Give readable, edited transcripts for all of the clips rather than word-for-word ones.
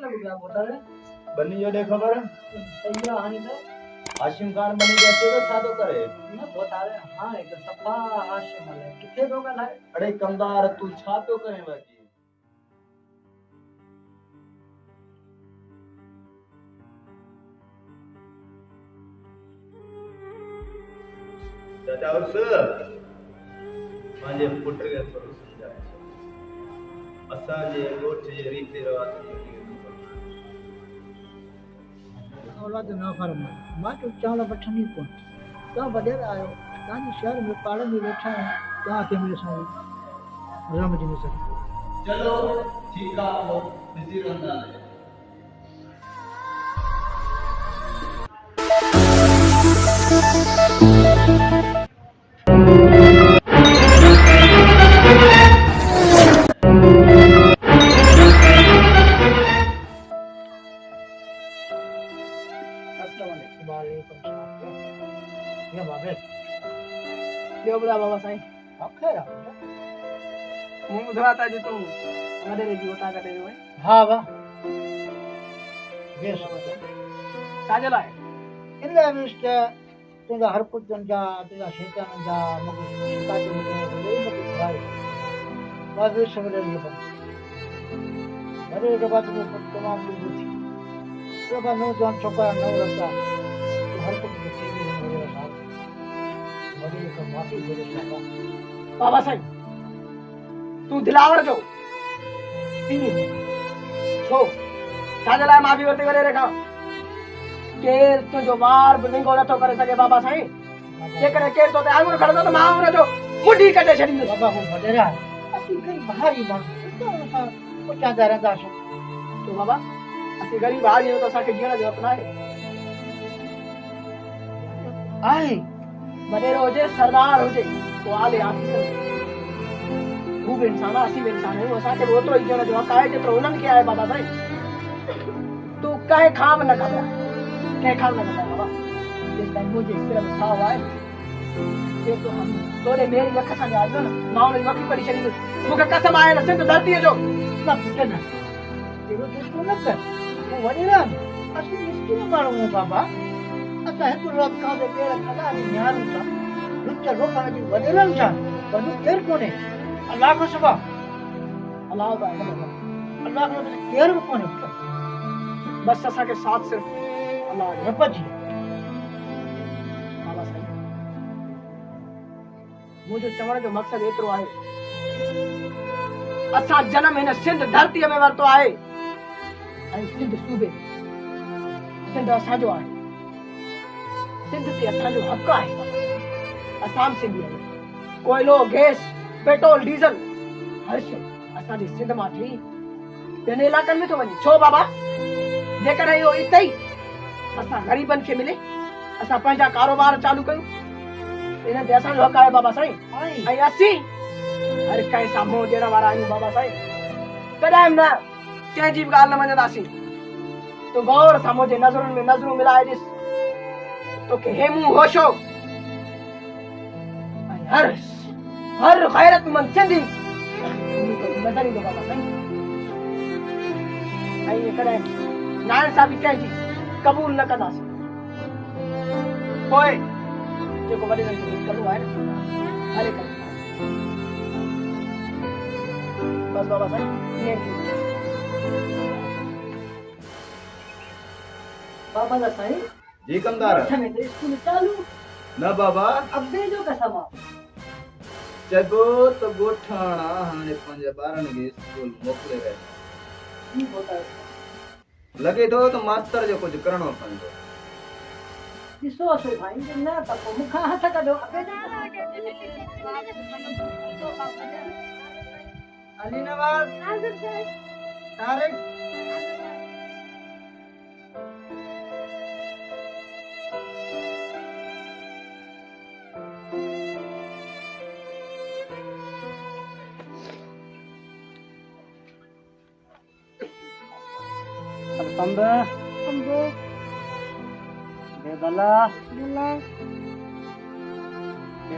लग गया बोतल बनी जो देखो पर सही हानि था हाशिम खान बनी जैसे तो छातो करे ना बता रहे हां एक सफा हाशिम है किथे दोगा ना अरे कमदार तू छातो करे बाकी दादा उस मांजे पुट के थोड़ो समझाए असा जे गोठ जे रीति रिवाज औलाद ना फरमा मां तो चावल बठनी को तो वडेर आयो तानी शहर में पाड़े में बैठा है ता के मेरे साथ राम जी ने सर चलो ठीक है वो बिजी रहना है ये बाबे यो बड़ा बाबा साईं आप खैर आप मुंह धराता जो तू हमारे रे होता का दे भाई हां वाह ये काजल है इल्ले मिस्टर तुझा हर कुछ जा तुझा शैतान जा मगु शिकायत में मगु भाई बाबे सबरे ये बन अरे के बाद में तमाम लोग थी तो बा नो जान छोका नो रखता हर कुछ बच्चे में मेरे साथ बड़ी का माफी बोले लगा बाबा साहब तू दिलावर जो तीनी छो काजला माफी वर्ते करे रेखा केर तो जो मार बिल्डिंग गोला तो करे सके बाबा साहब के करे केर तो आंगुर खड़ो तो मां जो मुंडी कटे छड़ी बाबा हो बडेरा असि कई भारी बन तो क्या जा रहा तो बाबा असि गरीब आ गए तो साके जीना जो अपना है आए बड़े रोजे सरदार होजे तो आले ऑफिसर वो भी इंसान आसी भी इंसान है वो साके वो तो इजन जो काहे के तो उनन क्या है बाबा भाई तू काहे खाम न कर के खाम न कर बाबा जिस टाइम मुझे सिर्फ साव आए ये तो हम तोरे मेरी अख से आज ना मां ने वकी पड़ी चली मुके कसम आए न सिंध धरती है जो ना पुटे ना तेरो तो न कर वो वडी ना असली मिस्किन मारो बाबा असा है तो लोग का दे मेरा खदा नहीं यार था लुच्चा रोका जी वडेरन था बनु केर कोने अल्लाह को सबा अल्लाह का अल्लाह को केर कोने बस असा के साथ सिर्फ अल्लाह रब जी बाबा साईं मुझे चवण जो मकसद एतरो आहे असा जन्म इन सिंध धरती में वरतो आहे ऐं सिंध सूबे सिंध असा जो आहे सिंध ते असांजो हक़ आहे असां सिंधी आहियूं कोयलो गैस पेट्रोल डीजल हर शइ असांजे सिंध मां थी ॿियनि इलाइक़नि में थो वञे छो बाबा जेकॾहिं इहो इते ई असां ग़रीबनि खे मिले असां पंहिंजा कारोबार चालू कयूं इन ते असांजो हक़ आहे बाबा साईं ऐं असीं हर कंहिं सां मुंहुं ॾियण वारा आहियूं बाबा साईं कॾहिं न कंहिंजी बि ॻाल्हि न मञंदासीं तूं गौर सां मुंहिंजे नज़रुनि में नज़रूं मिलाए ॾिस तोखे हेमू होशो हर हर गैरतमंद सिंधी नज़र ईंदो बाबा साईं ऐं ये कॾहिं नारायण साहब कंहिंजी क़बूल न कंदासीं पोइ जेको वॾे रंग कंदो आहे न हले करे बस बाबा साईं ईअं थी बाबा दा साईं जी कमदार स्कूल चालू न बाबा अबे जो कसम जगो तो गोठाणा हाने पंहिंजे ॿारनि खे स्कूल मोकिले रहे ई होता है लगे तो मास्टर जो कुछ करणो पवंदो ॾिसो सो भाई न त पोइ मूंखां हथ कढो Ali Nawaz Tariq Tanda. Bala.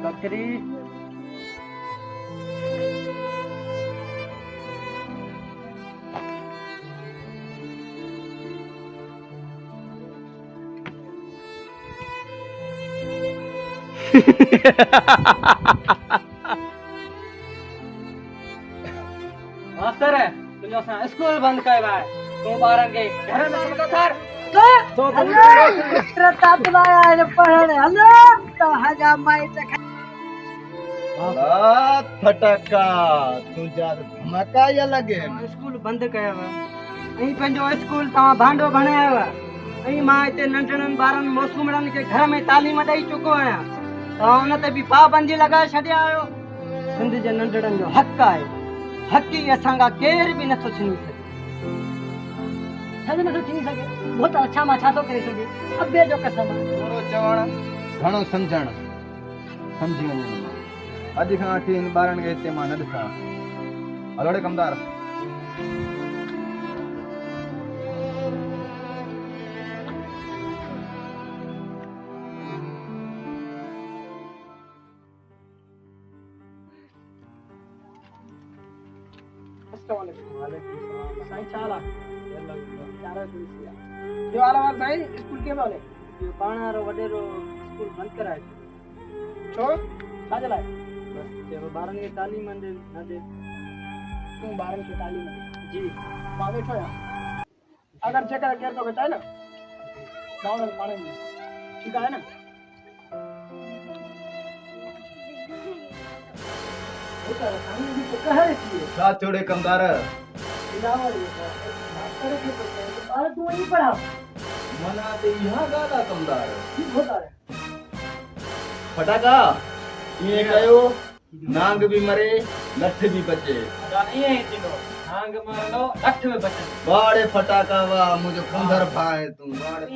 Bakri. Master है तुझो असां स्कूल बंद कयो आहे तूं ॿारनि खे घर में नथो कर फटाका तुझा धमाका या लगे स्कूल बंद कयो आहे ऐं पंहिंजो स्कूल तव्हां भांडो बणायो आहे ऐं मां हिते नंढड़नि ॿारनि मोसूमड़नि खे घर में तालीम ॾेई चुको आहियां तव्हां हुन ते बि पाबंदी लॻाए छॾिया आहियो सिंध जे नंढड़नि जो हक़ आहे हक़ ई असांखां केर बि नथो छीनी सघे नथो छीनी सघे उहो त अच्छा मां छा थो करे सघे अॿे जो कसम थोरो चवण घणो सम्झण सम्झी वञण अॼु खां वठी हिन ॿारनि खे हिते मां न ॾिसां हलोड़े कमदार स्कूल के बोले पाणारो वडेरो स्कूल बंद कराए छो छा लाए बस जे ॿारनि खे तालीम न दे तूं ॿारनि खे तालीम जी मां वेठो आहियां अगरि जेकर केर तो बेटा है ना गाँव में पाणी में ठीक है ना छा थोड़े कमदार मना ते यहाँ गाला कमदार फटाका ये कयो नांग भी मरे लठ भी बचे नांग मारो लठ में बचे बाड़े फटाका वाह मुझे खुंदर भाए तू बाड़े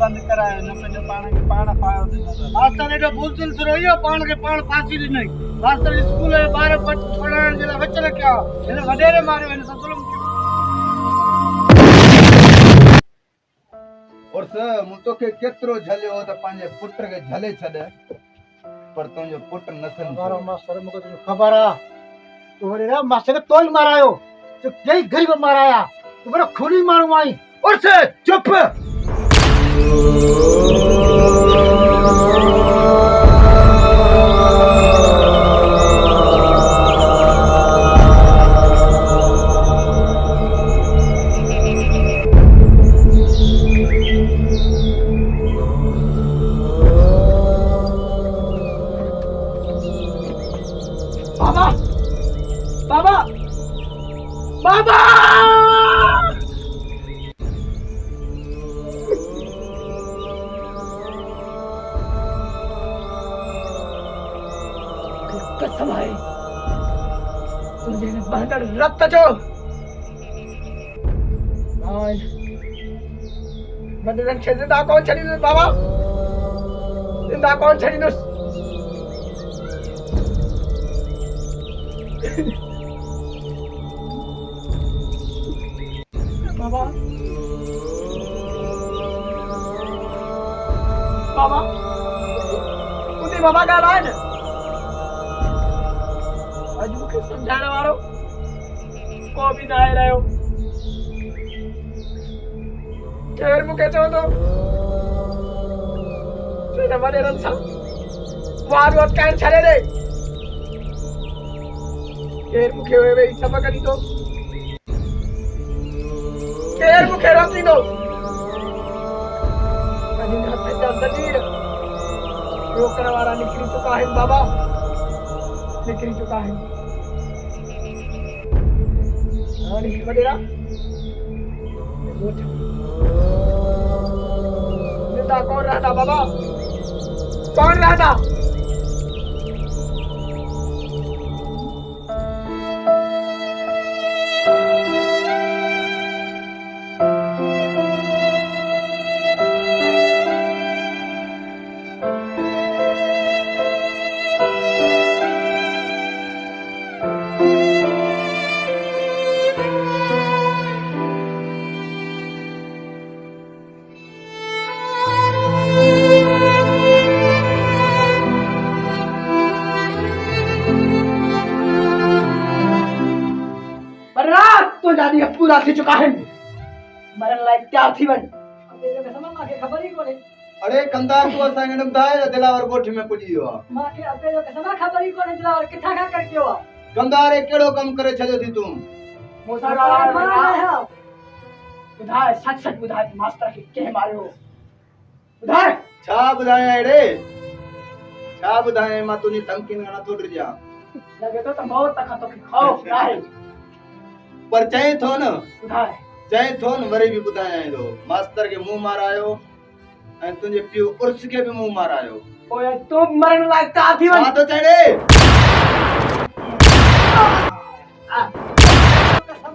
बंद कराए न पंहिंजो पाण खे पाण फायो मास्टर एॾो बुलचुल थोरो इहो पाण खे पाण फांसी ॾिनई मास्टर स्कूल जे ॿार छोड़ण जे लाइ विच रखिया हिन वॾेरे मारियो हिन सां ज़ुल्म और मूं तोखे केतिरो झलियो त पंहिंजे पुट खे झले छॾ पर तुंहिंजो पुट न सम्झो मास्टर मूंखे तुंहिंजो ख़बर आहे तूं वरी मास्टर खे तोल मारायो तूं कई ग़रीब माराया तूं बड़ा खूनी माण्हू आई और चुप बाबा बाबा बाबा कसम आहे तुंहिंजे हिन बहंदड़ रत जो मंदिरनि खे ज़िंदा कोन छॾींदुसि बाबा ज़िंदा कोन छॾींदुसि बाबा बाबा उते बाबा ॻाल्हाए न अॼु मूंखे सम्झाइण वारो को बि न आहे रहियो केरु मूंखे चवंदो हिन वॾेरनि सां वार वटकाइण छॾे ॾे केरु मूंखे वेही सबक ॾींदो केर मुखे रोकी दो कहीं हथ जा सजीर रोकने वाला निकली चुका है बाबा, निकली चुका है। निकल बडेरा जिंदा कौन रहता बाबा, कौन रहता? तो जानी अब पूरा थी चुका है, मरण लायक तैयार थी बन। अब तेरे कसम मां के खबर ही कोने। अरे कंदार तू असांखे न ॿुधाए दिलावर ॻोठ में पुॼी वियो आहे। मां के अबे जो कसम खबर ही कोने दिलावर किथा खा कर कियो। कंदार कहिड़ो कम करे छॾियो थी तूं? मूंसां ॻाल्हाए ॿुधाए, सच सच ॿुधाए मास्टर खे कंहिं मारियो ॿुधाए। छा ॿुधायां अहिड़े, छा ॿुधायां? मां तुंहिंजी धमकियुनि खां नथो डिॼां। लॻे थो त मौत खां तोखे खौफ आहे, पर चई थो न, ॿुधाए चई थो न, वरी बि ॿुधायां थो। मास्तर खे मुंहुं मारायो ऐं तुंहिंजे पीउ उर्स खे बि मुंहुं मारायो। ओए तू मरण लायक तैयार थी वञ। छा थो चए? कसम